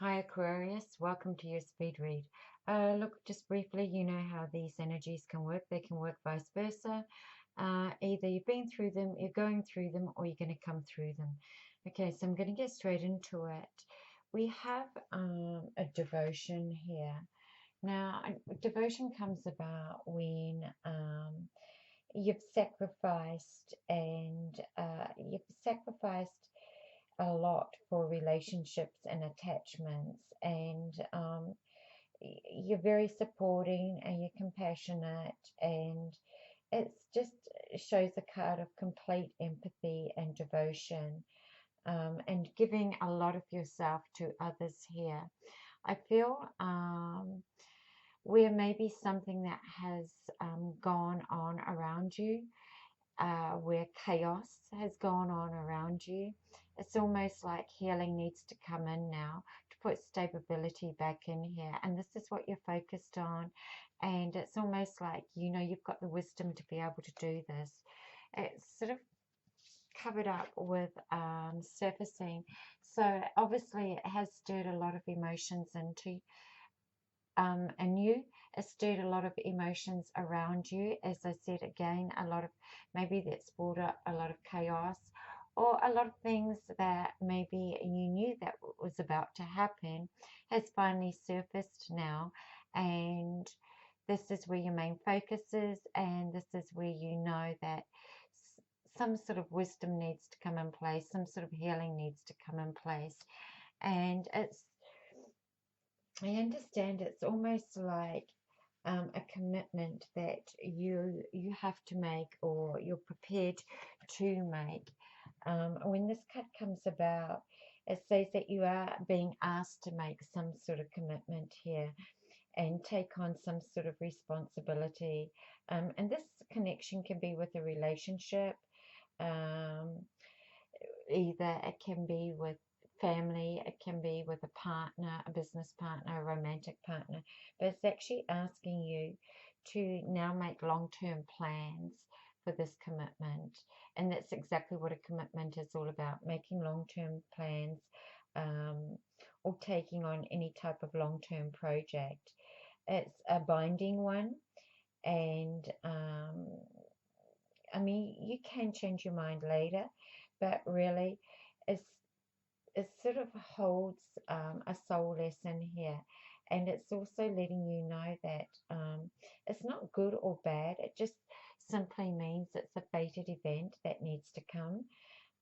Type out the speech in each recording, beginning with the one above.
Hi Aquarius, welcome to your speed read. Look, just briefly, you know how these energies can work. They can work vice versa. Either you've been through them, you're going through them, or you're going to come through them. Okay, so I'm going to get straight into it. We have a devotion here. Now, devotion comes about when you've sacrificed and you've sacrificed a lot for relationships and attachments, and you're very supporting and you're compassionate, and it's just shows a card of complete empathy and devotion, and giving a lot of yourself to others here. I feel where maybe something that has gone on around you, where chaos has gone on around you. It's almost like healing needs to come in now to put stability back in here. And this is what you're focused on. And it's almost like, you know, you've got the wisdom to be able to do this. It's sort of covered up with surfacing. So obviously it has stirred a lot of emotions into and you. It stirred a lot of emotions around you. As I said again, a lot of maybe that's brought up a lot of chaos, or a lot of things that maybe you knew that was about to happen has finally surfaced now. And this is where your main focus is, and this is where you know that some sort of wisdom needs to come in place, some sort of healing needs to come in place. And I understand it's almost like a commitment that you have to make, or you're prepared to make. When this card comes about, it says that you are being asked to make some sort of commitment here and take on some sort of responsibility. And this connection can be with a relationship. Um, Either it can be with family, it can be with a partner, a business partner, a romantic partner, but it's actually asking you to now make long-term plans for this commitment. And that's exactly what a commitment is all about, making long-term plans, um, or taking on any type of long-term project. It's a binding one, and I mean, you can change your mind later, but really, it's it sort of holds a soul lesson here, and it's also letting you know that it's not good or bad. It just simply means it's a fated event that needs to come,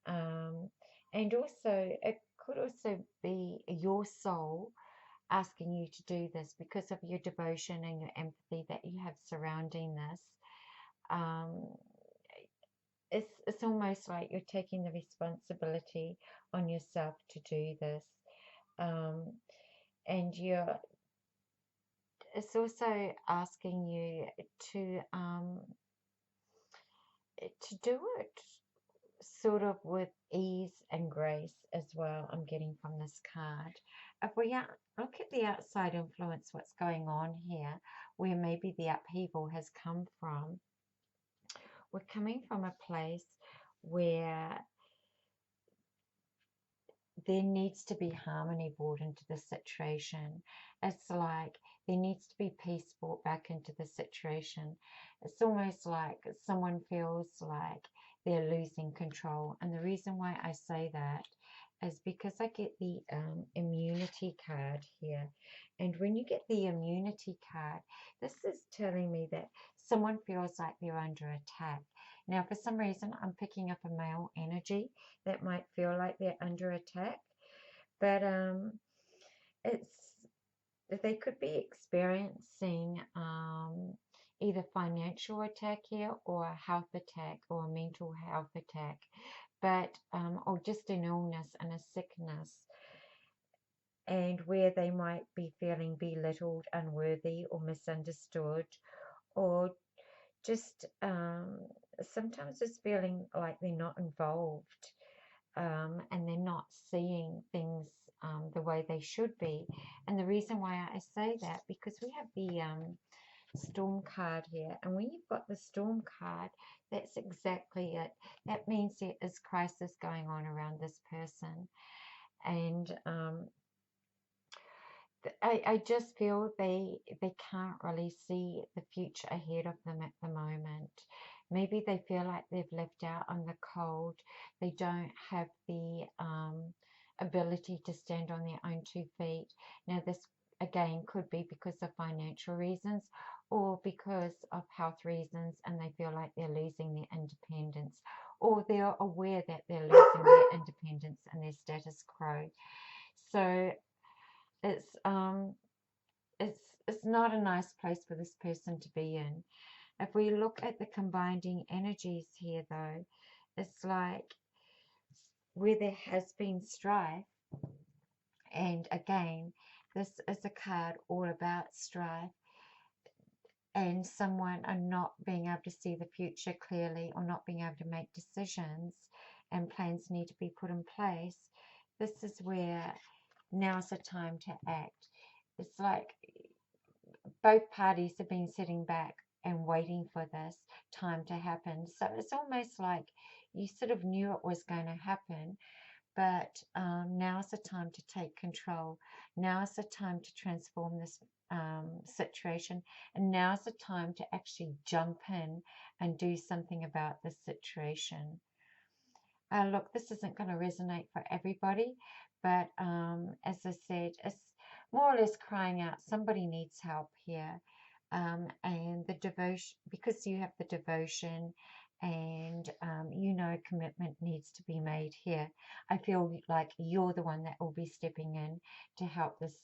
um, and also it could also be your soul asking you to do this because of your devotion and your empathy that you have surrounding this. Um, it's almost like you're taking the responsibility on yourself to do this, um, and it's also asking you to do it sort of with ease and grace as well. I'm getting from this card. If we look at the outside influence, what's going on here, where maybe the upheaval has come from, we're coming from a place where there needs to be harmony brought into the situation. It's like there needs to be peace brought back into the situation. It's almost like someone feels like they're losing control. And the reason why I say that is because I get the immunity card here. And when you get the immunity card, this is telling me that someone feels like they're under attack. Now, for some reason, I'm picking up a male energy that might feel like they're under attack, but it's they could be experiencing either financial attack here, or a health attack, or a mental health attack, but or just an illness and a sickness, and where they might be feeling belittled, unworthy, or misunderstood, or just sometimes it's feeling like they're not involved, and they're not seeing things the way they should be. And the reason why I say that, because we have the storm card here, and when you've got the storm card, that's exactly it. That means there is crisis going on around this person, and I just feel they can't really see the future ahead of them at the moment. Maybe they feel like they've left out on the cold. They don't have the ability to stand on their own 2 feet. Now, this again could be because of financial reasons or because of health reasons, and they feel like they're losing their independence, or they're aware that they're losing their independence and their status quo. So it's it's not a nice place for this person to be in. If we look at the combining energies here, though, it's like where there has been strife, and again, this is a card all about strife, and someone are not being able to see the future clearly or not being able to make decisions, and plans need to be put in place. This is where now's the time to act. It's like both parties have been sitting back and waiting for this time to happen. So it's almost like you sort of knew it was going to happen, but now's the time to take control. Now's the time to transform this situation, and now's the time to actually jump in and do something about this situation. Look, this isn't going to resonate for everybody, but as I said, it's more or less crying out somebody needs help here. And the devotion, because you have the devotion, and commitment needs to be made here. I feel like you're the one that will be stepping in to help this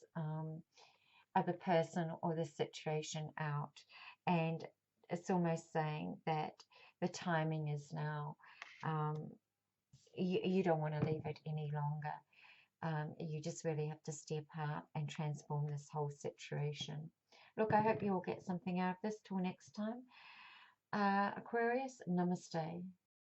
other person or the situation out. And it's almost saying that the timing is now. You don't want to leave it any longer. You just really have to step out and transform this whole situation. Look, I hope you all get something out of this. Till next time, Aquarius, namaste.